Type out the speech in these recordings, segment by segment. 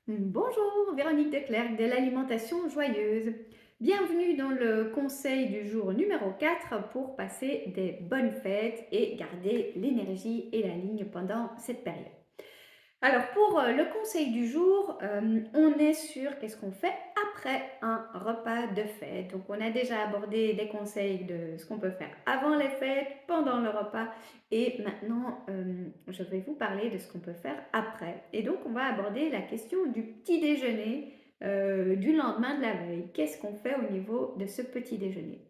Bonjour, Véronique Declercq de l'alimentation joyeuse. Bienvenue dans le conseil du jour numéro 4 pour passer des bonnes fêtes et garder l'énergie et la ligne pendant cette période. Alors pour le conseil du jour, on est sur qu'est-ce qu'on fait après un repas de fête. Donc on a déjà abordé des conseils de ce qu'on peut faire avant les fêtes, pendant le repas et maintenant je vais vous parler de ce qu'on peut faire après. Et donc on va aborder la question du petit déjeuner du lendemain de la veille. Qu'est-ce qu'on fait au niveau de ce petit déjeuner?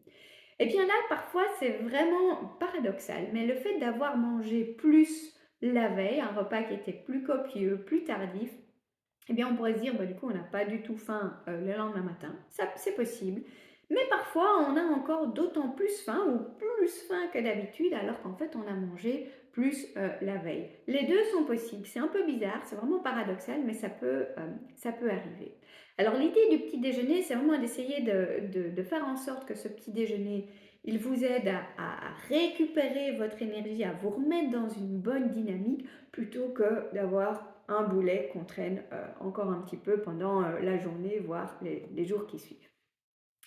Eh bien là, parfois, c'est vraiment paradoxal, mais le fait d'avoir mangé plus la veille, un repas qui était plus copieux, plus tardif, eh bien on pourrait se dire, bah, du coup, on n'a pas du tout faim le lendemain matin. Ça, c'est possible. Mais parfois, on a encore d'autant plus faim ou plus faim que d'habitude, alors qu'en fait, on a mangé plus la veille. Les deux sont possibles. C'est un peu bizarre, c'est vraiment paradoxal, mais ça peut arriver. Alors, l'idée du petit déjeuner, c'est vraiment d'essayer de faire en sorte que ce petit déjeuner, il vous aide à récupérer votre énergie, à vous remettre dans une bonne dynamique, plutôt que d'avoir un boulet qu'on traîne encore un petit peu pendant la journée, voire les jours qui suivent.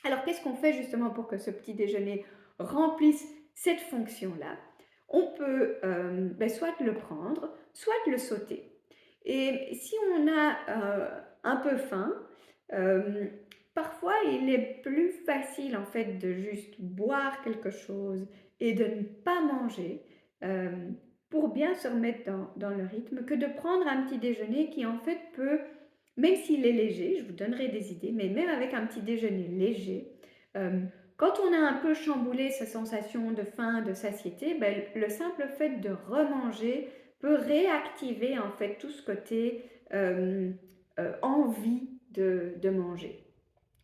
Alors, qu'est-ce qu'on fait justement pour que ce petit déjeuner remplisse cette fonction-là? On peut soit le prendre, soit le sauter. Et si on a un peu faim, euh, parfois il est plus facile en fait de juste boire quelque chose et de ne pas manger euh, pour bien se remettre dans le rythme que de prendre un petit déjeuner qui en fait peut, même s'il est léger, je vous donnerai des idées, mais même avec un petit déjeuner léger, euh, quand on a un peu chamboulé sa sensation de faim, de satiété, ben, le simple fait de remanger peut réactiver en fait tout ce côté envie de manger.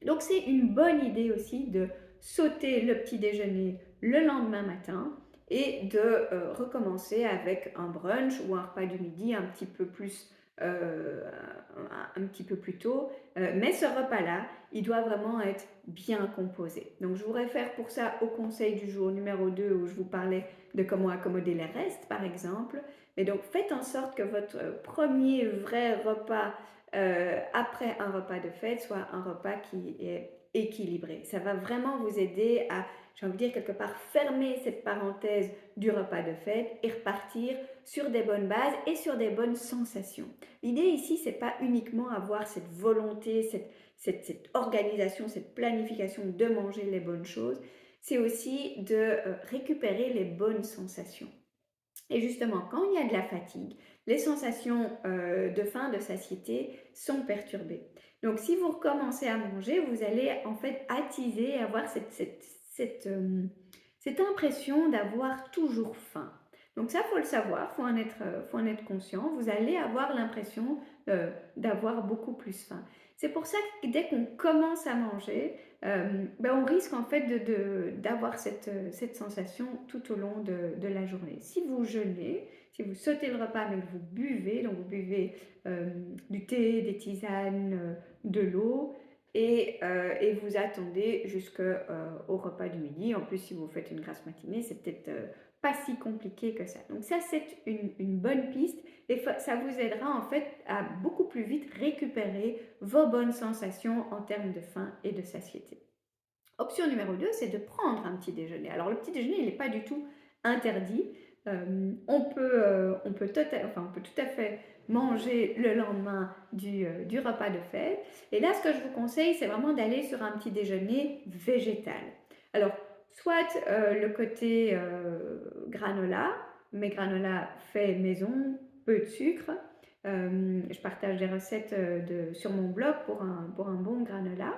Donc c'est une bonne idée aussi de sauter le petit déjeuner le lendemain matin et de recommencer avec un brunch ou un repas du midi un petit peu plus un petit peu plus tôt. Mais ce repas-là, il doit vraiment être bien composé. Donc je vous réfère pour ça au conseil du jour numéro 2 où je vous parlais de comment accommoder les restes par exemple. Mais donc faites en sorte que votre premier vrai repas après un repas de fête soit un repas qui est équilibré. Ça va vraiment vous aider à, j'ai envie de dire, quelque part fermer cette parenthèse du repas de fête et repartir sur des bonnes bases et sur des bonnes sensations. L'idée ici, c'est pas uniquement avoir cette volonté, cette organisation, cette planification de manger les bonnes choses, c'est aussi de récupérer les bonnes sensations. Et justement, quand il y a de la fatigue, les sensations de faim, de satiété sont perturbées. Donc, si vous recommencez à manger, vous allez en fait attiser et avoir cette impression d'avoir toujours faim. Donc ça, il faut le savoir, faut en être conscient. Vous allez avoir l'impression d'avoir beaucoup plus faim. C'est pour ça que dès qu'on commence à manger, on risque en fait d'avoir cette sensation tout au long de la journée. Si vous jeûnez, si vous sautez le repas mais que vous buvez, donc vous buvez du thé, des tisanes, de l'eau, et vous attendez jusqu'au repas du midi. En plus, si vous faites une grasse matinée, c'est peut-être pas si compliqué que ça. Donc ça, c'est une bonne piste et ça vous aidera en fait à beaucoup plus vite récupérer vos bonnes sensations en termes de faim et de satiété. Option numéro 2, c'est de prendre un petit déjeuner. Alors le petit déjeuner, il n'est pas du tout interdit. On peut tout à fait manger le lendemain du repas de fête. Et là, ce que je vous conseille, c'est vraiment d'aller sur un petit déjeuner végétal. Alors, soit le côté granola, mais granola fait maison, peu de sucre. Je partage des recettes sur mon blog pour un bon granola.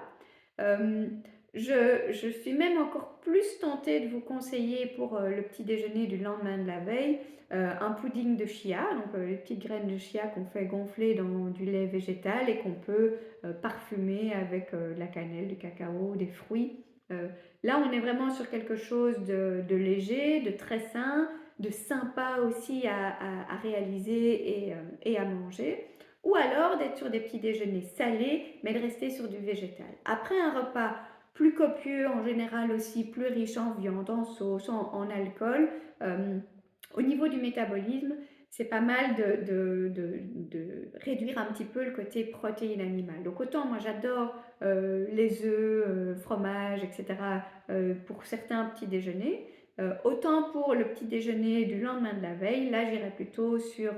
Euh, je suis même encore plus tentée de vous conseiller pour le petit déjeuner du lendemain de la veille un pudding de chia, donc les petites graines de chia qu'on fait gonfler dans du lait végétal et qu'on peut parfumer avec de la cannelle, du cacao, des fruits. Euh, Là, on est vraiment sur quelque chose de léger, de très sain, de sympa aussi à réaliser et à manger. Ou alors d'être sur des petits déjeuners salés, mais de rester sur du végétal. Après un repas plus copieux, en général aussi plus riche en viande, en sauce, en alcool, au niveau du métabolisme, c'est pas mal de réduire un petit peu le côté protéines animales. Donc autant moi j'adore les œufs, fromage, etc. Pour certains petits déjeuners, autant pour le petit déjeuner du lendemain de la veille, là j'irais plutôt sur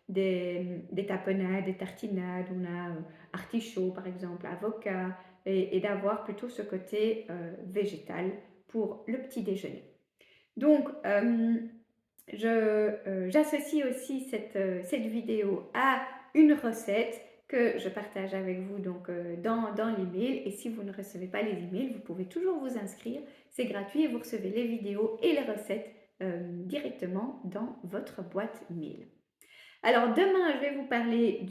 des tapenades, des tartinades, on a artichaut par exemple, avocat, et d'avoir plutôt ce côté végétal pour le petit déjeuner. Donc, j'associe aussi cette vidéo à une recette que je partage avec vous donc, dans l'email. Et si vous ne recevez pas les emails, vous pouvez toujours vous inscrire. C'est gratuit et vous recevez les vidéos et les recettes directement dans votre boîte mail. Alors demain, je vais vous parler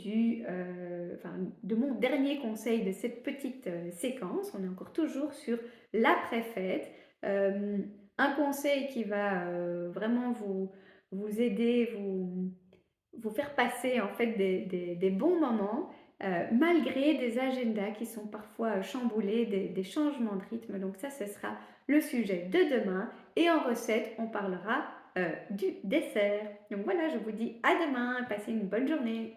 de mon dernier conseil de cette petite séquence. On est encore toujours sur l'après-fête. Euh, un conseil qui va vraiment vous aider, vous faire passer en fait des bons moments, malgré des agendas qui sont parfois chamboulés, des changements de rythme. Donc ça, ce sera le sujet de demain. Et en recette, on parlera du dessert. Donc voilà, je vous dis à demain, passez une bonne journée.